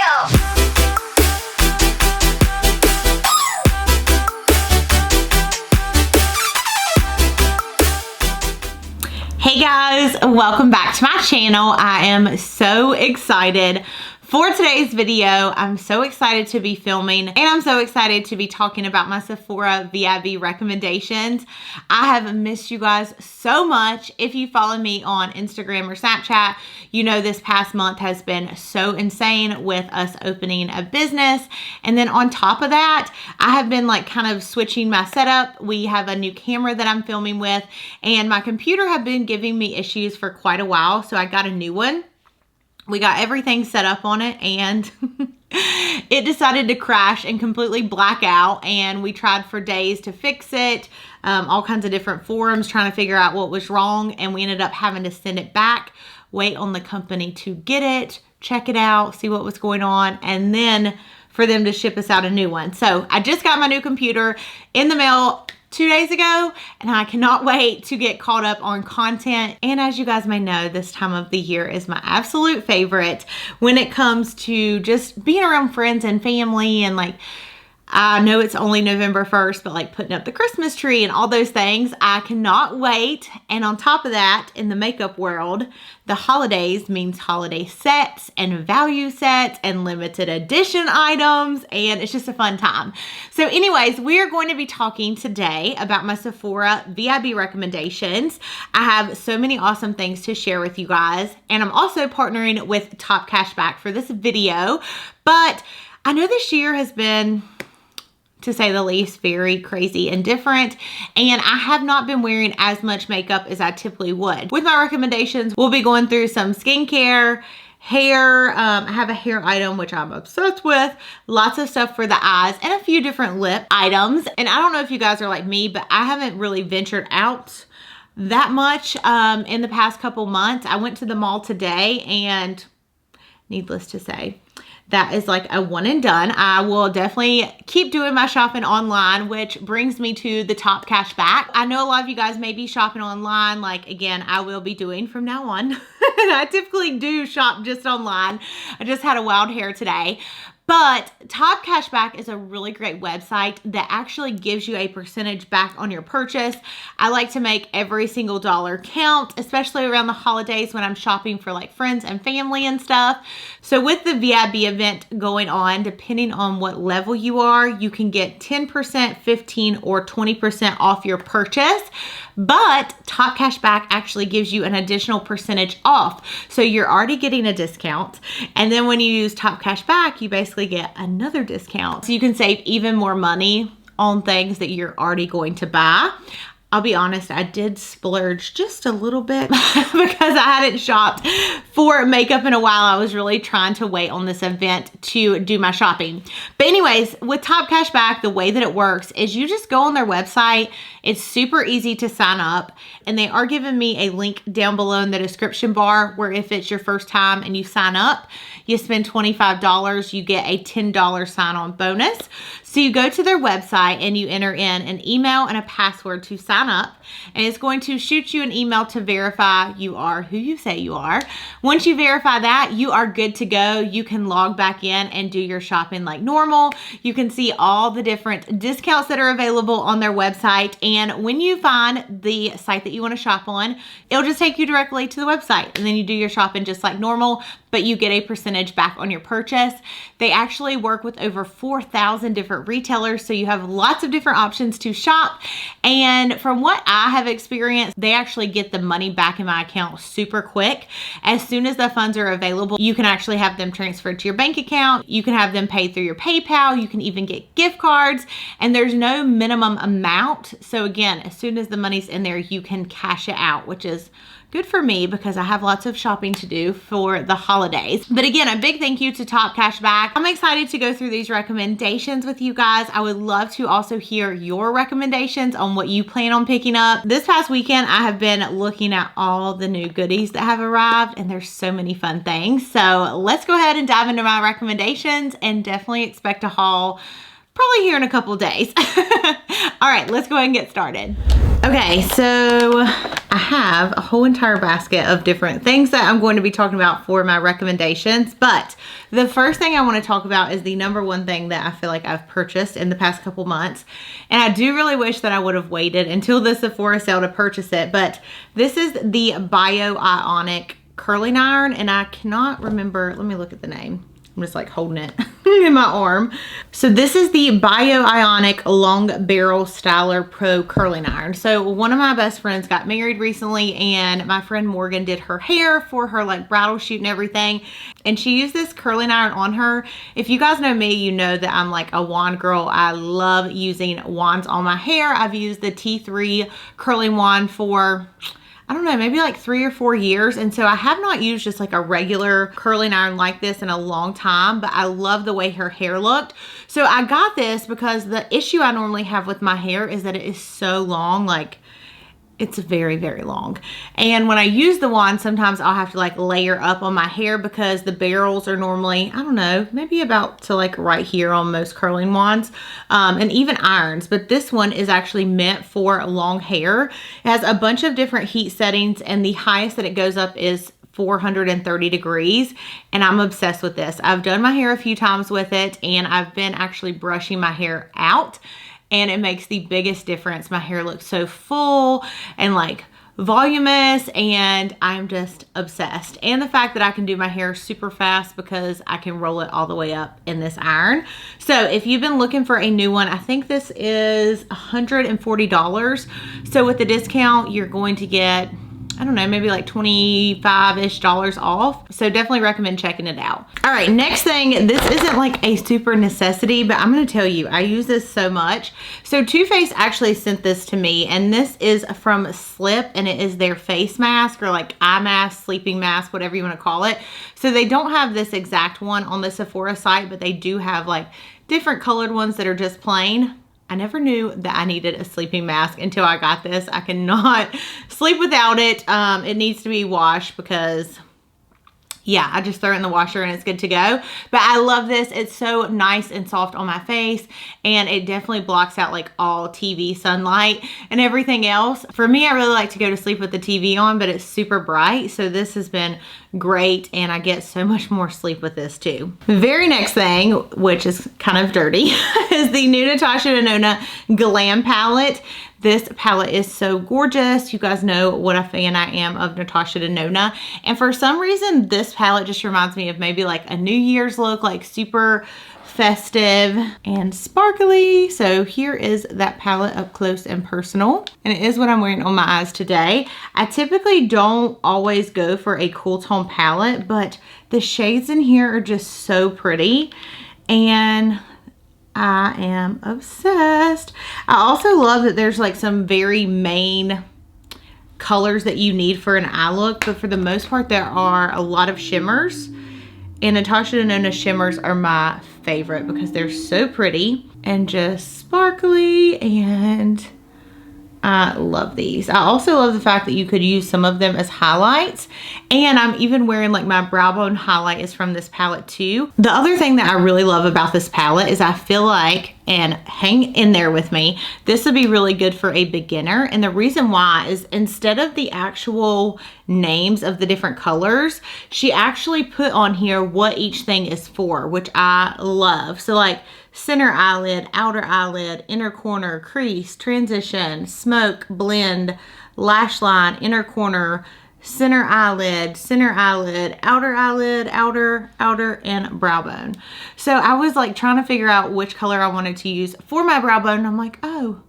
Hey guys, welcome back to my channel. I am so excited for today's video. I'm so excited to be filming, and I'm so excited to be talking about my Sephora Vib recommendations. I have missed you guys so much. If you follow me on Instagram or Snapchat, you know this past month has been so insane with us opening a business. And then on top of that, I have been like kind of switching my setup. We have a new camera that I'm filming with, and my computer have been giving me issues for quite a while. So I got a new one. We got everything set up on it, and it decided to crash and completely black out, and we tried for days to fix it, all kinds of different forums trying to figure out what was wrong, and we ended up having to send it back, wait on the company to get it, check it out, see what was going on, and then for them to ship us out a new one. So I just got my new computer in the mail 2 days ago, and I cannot wait to get caught up on content. And as you guys may know, this time of the year is my absolute favorite when it comes to just being around friends and family, and like, I know it's only November 1st, but like putting up the Christmas tree and all those things, I cannot wait. And on top of that, in the makeup world, the holidays means holiday sets and value sets and limited edition items, and it's just a fun time. So anyways, we are going to be talking today about my Sephora Vib recommendations. I have so many awesome things to share with you guys, and I'm also partnering with TopCashback for this video. But I know this year has been, to say the least, very crazy and different, and I have not been wearing as much makeup as I typically would. With my recommendations, we'll be going through some skincare, hair. I have a hair item which I'm obsessed with, lots of stuff for the eyes, and a few different lip items. And I don't know if you guys are like me, but I haven't really ventured out that much in the past couple months. I went to the mall today, and needless to say, that is like a one and done. I will definitely keep doing my shopping online, which brings me to the TopCashback. I know a lot of you guys may be shopping online, like again, I will be doing from now on. And I typically do shop just online. I just had a wild hair today. But TopCashback is a really great website that actually gives you a percentage back on your purchase. I like to make every single dollar count, especially around the holidays when I'm shopping for like friends and family and stuff. So with the VIB event going on, depending on what level you are, you can get 10%, 15%, or 20% off your purchase. But TopCashback actually gives you an additional percentage off. So you're already getting a discount. And then when you use TopCashback, you basically get another discount. So you can save even more money on things that you're already going to buy. I'll be honest, I did splurge just a little bit because I hadn't shopped for makeup in a while. I was really trying to wait on this event to do my shopping. But anyways, with TopCashback, the way that it works is you just go on their website. It's super easy to sign up, and they are giving me a link down below in the description bar where if it's your first time and you sign up, you spend $25, you get a $10 sign-on bonus. So you go to their website and you enter in an email and a password to sign up, and it's going to shoot you an email to verify you are who you say you are. Once you verify that, you are good to go. You can log back in and do your shopping like normal. You can see all the different discounts that are available on their website, and when you find the site that you want to shop on, it'll just take you directly to the website, and then you do your shopping just like normal, but you get a percentage back on your purchase. They actually work with over 4,000 different retailers, so you have lots of different options to shop. And from what I have experienced, they actually get the money back in my account super quick. As soon as the funds are available, you can actually have them transferred to your bank account. You can have them paid through your PayPal. You can even get gift cards, and there's no minimum amount. So again, as soon as the money's in there, you can cash it out, which is good for me because I have lots of shopping to do for the holidays. But again, a big thank you to TopCashback. I'm excited to go through these recommendations with you guys. I would love to also hear your recommendations on what you plan on picking up. This past weekend, I have been looking at all the new goodies that have arrived, and there's so many fun things. So let's go ahead and dive into my recommendations, and definitely expect a haul probably here in a couple days. All right, let's go ahead and get started. Okay, so I I have a whole entire basket of different things that I'm going to be talking about for my recommendations. But the first thing I want to talk about is the number one thing that I feel like I've purchased in the past couple months. And I do really wish that I would have waited until the Sephora sale to purchase it. But this is the INONIC curling iron, and I cannot remember, let me look at the name. I'm just like holding it in my arm. So this is the INONIC Long Barrel Styler Pro Curling Iron. So one of my best friends got married recently, and my friend Morgan did her hair for her like bridal shoot and everything. And she used this curling iron on her. If you guys know me, you know that I'm like a wand girl. I love using wands on my hair. I've used the T3 curling wand for, I don't know, maybe like 3 or 4 years. And so I have not used just like a regular curling iron like this in a long time, but I love the way her hair looked. So I got this because the issue I normally have with my hair is that it is so long, like it's very, very long. And when I use the wand, sometimes I'll have to like layer up on my hair because the barrels are normally, I don't know, maybe about to like right here on most curling wands, and even irons. But this one is actually meant for long hair. It has a bunch of different heat settings, and the highest that it goes up is 430 degrees, and I'm obsessed with this. I've done my hair a few times with it, and I've been actually brushing my hair out, and it makes the biggest difference. My hair looks so full and like voluminous, and I'm just obsessed. And the fact that I can do my hair super fast because I can roll it all the way up in this iron. So if you've been looking for a new one, I think this is $140. So with the discount, you're going to get, I don't know, maybe like $25-ish off. So definitely recommend checking it out. All right, next thing, this isn't like a super necessity, but I'm gonna tell you, I use this so much. So Too Faced actually sent this to me, and this is from Slip, and it is their face mask, or like eye mask, sleeping mask, whatever you wanna call it. So they don't have this exact one on the Sephora site, but they do have like different colored ones that are just plain. I never knew that I needed a sleeping mask until I got this. I cannot sleep without it. It needs to be washed because, yeah, I just throw it in the washer and it's good to go. But I love this. It's so nice and soft on my face, and it definitely blocks out like all TV sunlight and everything else. For me, I really like to go to sleep with the TV on, but it's super bright. So this has been great, and I get so much more sleep with this too. The very next thing, which is kind of dirty, is the new NATAHSA DENONA GLAM palette. This palette is so gorgeous. You guys know what a fan I am of NATAHSA DENONA. And for some reason, this palette just reminds me of maybe like a New Year's look, like super festive and sparkly. So here is that palette up close and personal. And it is what I'm wearing on my eyes today. I typically don't always go for a cool tone palette, but the shades in here are just so pretty. And I am obsessed. I also love that there's like some very main colors that you need for an eye look, but for the most part, there are a lot of shimmers. And NATAHSA DENONA shimmers are my favorite because they're so pretty and just sparkly, and I love these. I also love the fact that you could use some of them as highlights, and I'm even wearing like my brow bone highlight is from this palette too. The other thing that I really love about this palette is I feel like, and hang in there with me, this would be really good for a beginner. And the reason why is instead of the actual names of the different colors, she actually put on here what each thing is for, which I love. So like center eyelid, outer eyelid, inner corner, crease, transition, smoke, blend, lash line, inner corner, center eyelid, outer eyelid, outer, and brow bone. So I was like trying to figure out which color I wanted to use for my brow bone. And I'm like, oh,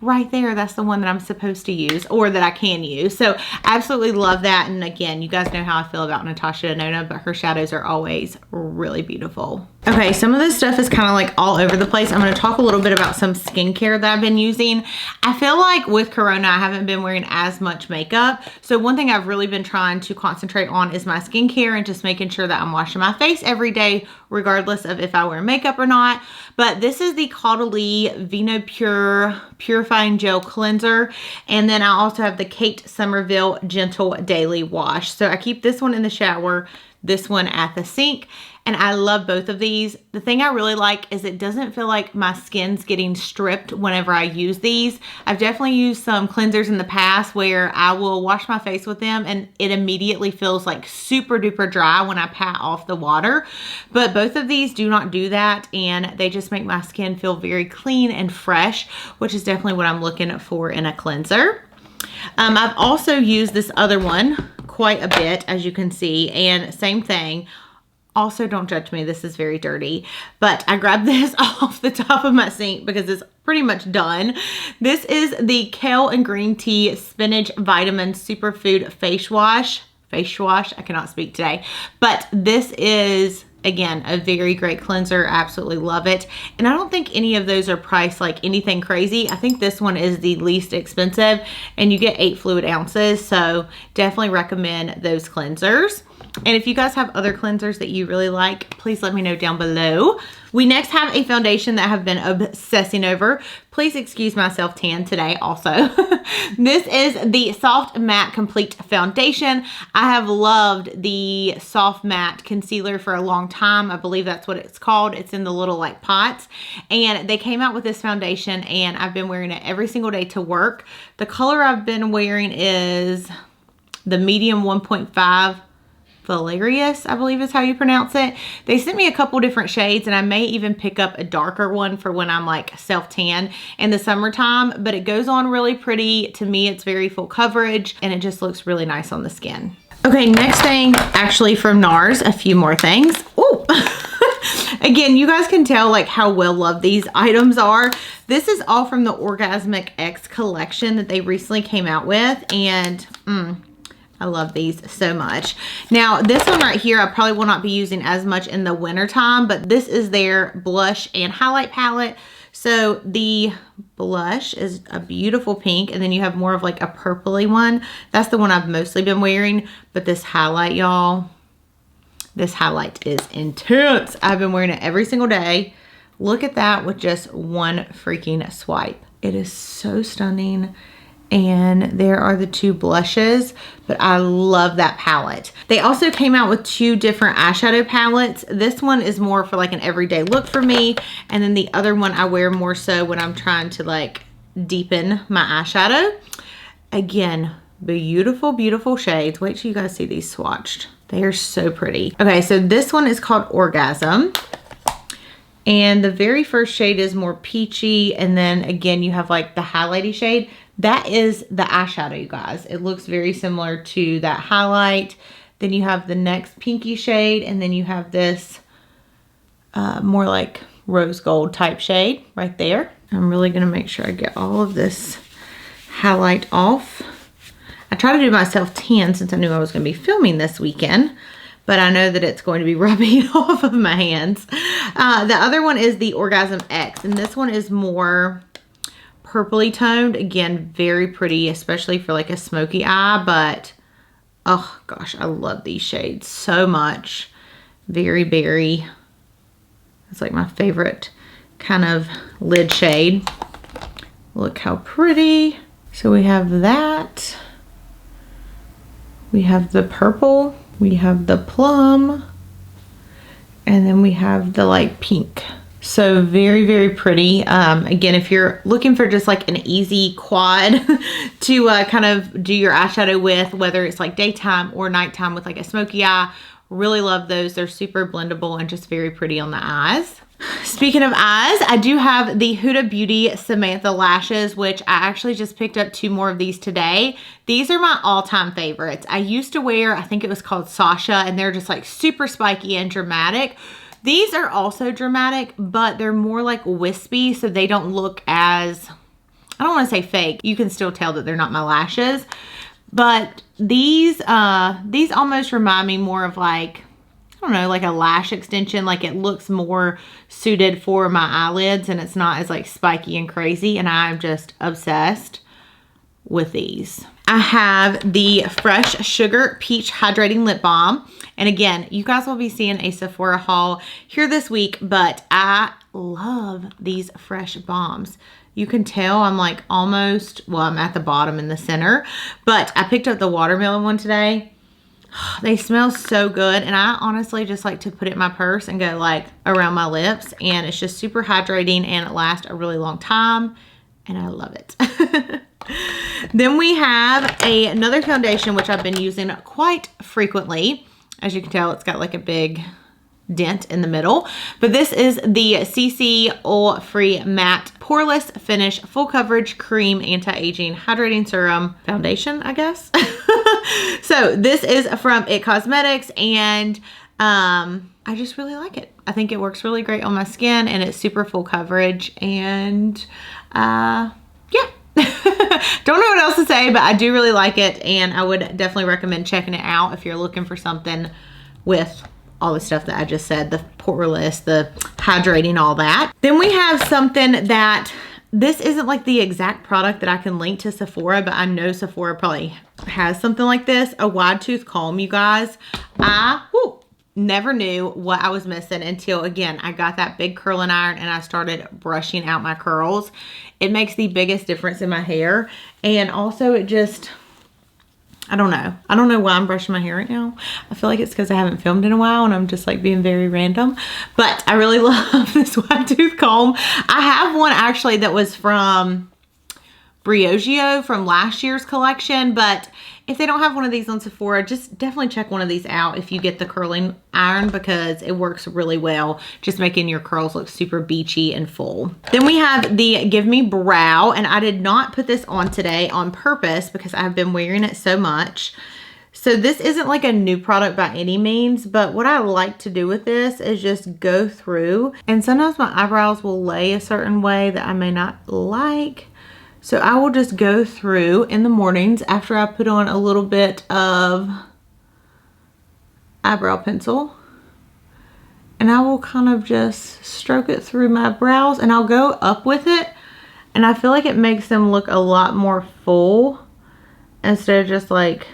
right there, that's the one that I'm supposed to use, or that I can use. So absolutely love that. And again, you guys know how I feel about NATAHSA DENONA, but her shadows are always really beautiful. Okay, some of this stuff is kind of like all over the place. I'm going to talk a little bit about some skincare that I've been using. I feel like with Corona, I haven't been wearing as much makeup. So one thing I've really been trying to concentrate on is my skincare and just making sure that I'm washing my face every day, regardless of if I wear makeup or not. But this is the CAUDALIE Vino Pure Purifying Gel Cleanser. And then I also have the Kate Somerville Gentle Daily Wash. So I keep this one in the shower, this one at the sink, and I love both of these. The thing I really like is it doesn't feel like my skin's getting stripped whenever I use these. I've definitely used some cleansers in the past where I will wash my face with them and it immediately feels like super duper dry when I pat off the water. But both of these do not do that, and they just make my skin feel very clean and fresh, which is definitely what I'm looking for in a cleanser. I've also used this other one quite a bit, as you can see, and same thing. Also, don't judge me, this is very dirty, but I grabbed this off the top of my sink because it's pretty much done. This is the Kale and Green Tea Spinach Vitamin Superfood Face Wash. I cannot speak today, but this is, again, a very great cleanser. Absolutely love it. And I don't think any of those are priced like anything crazy. I think this one is the least expensive, and you get 8 fluid ounces. So definitely recommend those cleansers. And if you guys have other cleansers that you really like, please let me know down below. We next have a foundation that I've been obsessing over. Please excuse my self-tan today also. This is the Soft Matte Complete Foundation. I have loved the Soft Matte Concealer for a long time. I believe that's what it's called. It's in the little like pots. And they came out with this foundation and I've been wearing it every single day to work. The color I've been wearing is the medium 1.5. Valerius, I believe is how you pronounce it. They sent me a couple different shades, and I may even pick up a darker one for when I'm like self-tan in the summertime, but it goes on really pretty. To me, it's very full coverage, and it just looks really nice on the skin. Okay, next thing, actually from NARS, a few more things. Oh, again, you guys can tell like how well loved these items are. This is all from the Orgasmic X collection that they recently came out with, and I love these so much. Now, this one right here, I probably will not be using as much in the winter time, but this is their blush and highlight palette. So the blush is a beautiful pink, and then you have more of like a purpley one. That's the one I've mostly been wearing, but this highlight, y'all, this highlight is intense. I've been wearing it every single day. Look at that with just one freaking swipe. It is so stunning. And there are the 2 blushes, but I love that palette. They also came out with 2 different eyeshadow palettes. This one is more for like an everyday look for me, and then the other one I wear more so when I'm trying to like deepen my eyeshadow. Again, beautiful, beautiful shades. Wait till you guys see these swatched. They are so pretty. Okay, so this one is called Orgasm. And the very first shade is more peachy, and then again you have like the highlighty shade. That is the eyeshadow, you guys. It looks very similar to that highlight. Then you have the next pinky shade, and then you have this more like rose gold type shade right there. I'm really gonna make sure I get all of this highlight off. I try to do myself tan since I knew I was gonna be filming this weekend, but I know that it's going to be rubbing off of my hands. The other one is the Orgasm X, and this one is more purpley toned. Again, very pretty, especially for like a smoky eye, but oh gosh, I love these shades so much. Very berry. It's like my favorite kind of lid shade. Look how pretty. So we have that. We have the purple. We have the plum. And then we have the light pink. So very, very pretty. Again, if you're looking for just like an easy quad to kind of do your eyeshadow with, whether it's like daytime or nighttime with like a smoky eye, really love those. They're super blendable and just very pretty on the eyes. Speaking of eyes, I do have the Huda Beauty Samantha lashes, which I actually just picked up 2 more of these today. These are my all-time favorites. I used to wear, I think it was called Sasha, and they're just like super spiky and dramatic. These are also dramatic, but they're more like wispy, so they don't look as, I don't want to say fake. You can still tell that they're not my lashes. But these almost remind me more of like, I don't know, like a lash extension. Like it looks more suited for my eyelids, and it's not as like spiky and crazy, and I'm just obsessed with these. I have the Fresh Sugar Peach Hydrating Lip Balm. And again, you guys will be seeing a Sephora haul here this week, but I love these fresh balms. You can tell I'm like almost, well, I'm at the bottom in the center, but I picked up the watermelon one today. They smell so good, and I honestly just like to put it in my purse and go like around my lips, and it's just super hydrating and it lasts a really long time, and I love it. Then we have another foundation which I've been using quite frequently. As you can tell, it's got like a big dent in the middle, but this is the CC Oil-Free Matte Poreless Finish Full Coverage Cream Anti-Aging Hydrating Serum Foundation, I guess. So this is from IT Cosmetics, and I just really like it. I think it works really great on my skin, and it's super full coverage, and yeah. Don't know what else to say, but I do really like it, and I would definitely recommend checking it out if you're looking for something with all the stuff that I just said, the poreless, the hydrating, all that. Then we have something that, this isn't like the exact product that I can link to Sephora, but I know Sephora probably has something like this, a wide tooth comb, you guys. I never knew what I was missing until, again, I got that big curling iron and I started brushing out my curls. It makes the biggest difference in my hair, and also it just, I don't know why I'm brushing my hair right now. I feel like it's because I haven't filmed in a while and I'm just like being very random. But I really love this wide tooth comb. I have one actually that was from Briogeo from last year's collection. But if they don't have one of these on Sephora, just definitely check one of these out if you get the curling iron, because it works really well, just making your curls look super beachy and full. Then we have the Give Me Brow, and I did not put this on today on purpose because I've been wearing it so much. So this isn't like a new product by any means, but what I like to do with this is just go through, and sometimes my eyebrows will lay a certain way that I may not like. So I will just go through in the mornings after I put on a little bit of eyebrow pencil, and I will kind of just stroke it through my brows, and I'll go up with it, and I feel like it makes them look a lot more full instead of just like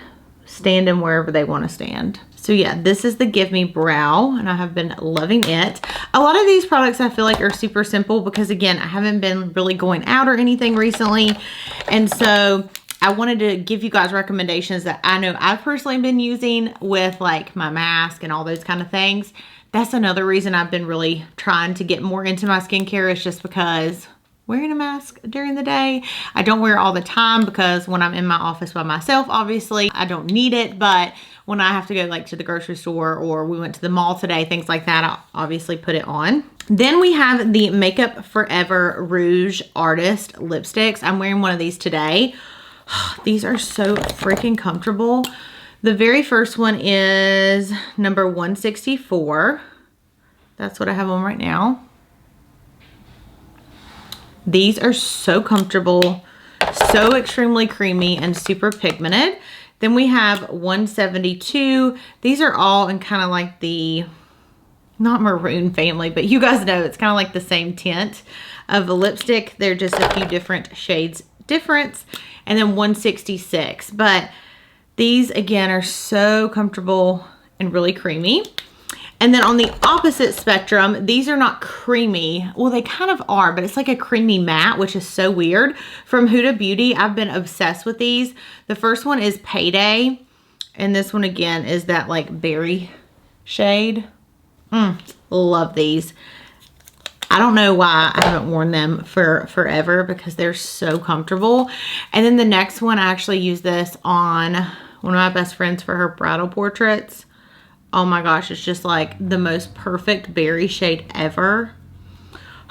standing wherever they want to stand. So yeah, this is the Give Me Brow, and I have been loving it. A lot of these products I feel like are super simple because, again, I haven't been really going out or anything recently. And so I wanted to give you guys recommendations that I know I've personally been using with like my mask and all those kind of things. That's another reason I've been really trying to get more into my skincare, is just because wearing a mask during the day, I don't wear it all the time because when I'm in my office by myself, obviously I don't need it, but when I have to go like to the grocery store or we went to the mall today, things like that, I'll obviously put it on. Then we have the Makeup Forever Rouge Artist lipsticks. I'm wearing one of these today. These are so freaking comfortable. The very first one is number 164. That's what I have on right now. These are so comfortable, so extremely creamy and super pigmented. Then we have 172. These are all in kind of like the, not maroon family, but you guys know it's kind of like the same tint of the lipstick. They're just a few different shades difference. And then 166. But these, again, are so comfortable and really creamy. And then on the opposite spectrum, these are not creamy. Well, they kind of are, but it's like a creamy matte, which is so weird. From Huda Beauty, I've been obsessed with these. The first one is Payday. And this one, again, is that like berry shade. Love these. I don't know why I haven't worn them for forever because they're so comfortable. And then the next one, I actually used this on one of my best friends for her bridal portraits. Oh my gosh, it's just like the most perfect berry shade ever.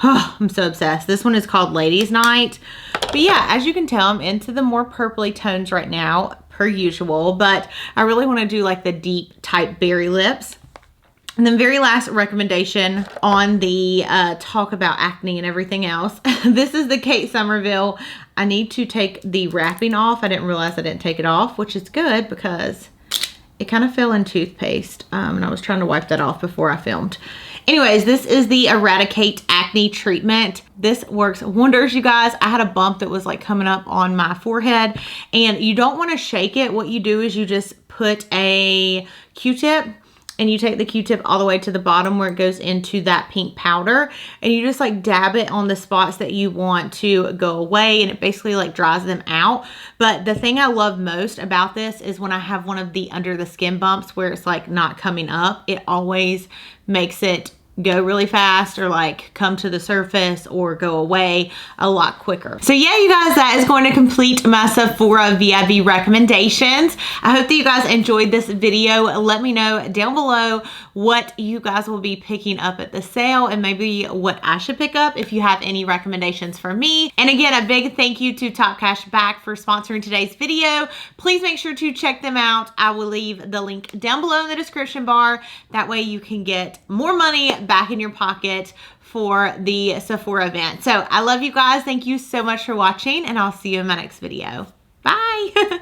Oh, I'm so obsessed. This one is called Ladies Night. But yeah, as you can tell, I'm into the more purpley tones right now, per usual. But I really want to do like the deep type berry lips. And then very last recommendation on the talk about acne and everything else. This is the Kate Somerville. I need to take the wrapping off. I didn't realize I didn't take it off, which is good because it kind of fell in toothpaste, and I was trying to wipe that off before I filmed. Anyways, this is the Eradicate Acne Treatment. This works wonders, you guys. I had a bump that was like coming up on my forehead, and you don't want to shake it. What you do is you just put a Q-tip and you take the Q-tip all the way to the bottom where it goes into that pink powder, and you just like dab it on the spots that you want to go away, and it basically like dries them out. But the thing I love most about this is when I have one of the under the skin bumps where it's like not coming up, it always makes it go really fast or like come to the surface or go away a lot quicker. So yeah, you guys, that is going to complete my Sephora Vib recommendations. I hope that you guys enjoyed this video. Let me know down below what you guys will be picking up at the sale and maybe what I should pick up if you have any recommendations for me. And again, a big thank you to TopCashback for sponsoring today's video. Please make sure to check them out. I will leave the link down below in the description bar. That way you can get more money back in your pocket for the Sephora event. So I love you guys. Thank you so much for watching, and I'll see you in my next video. Bye.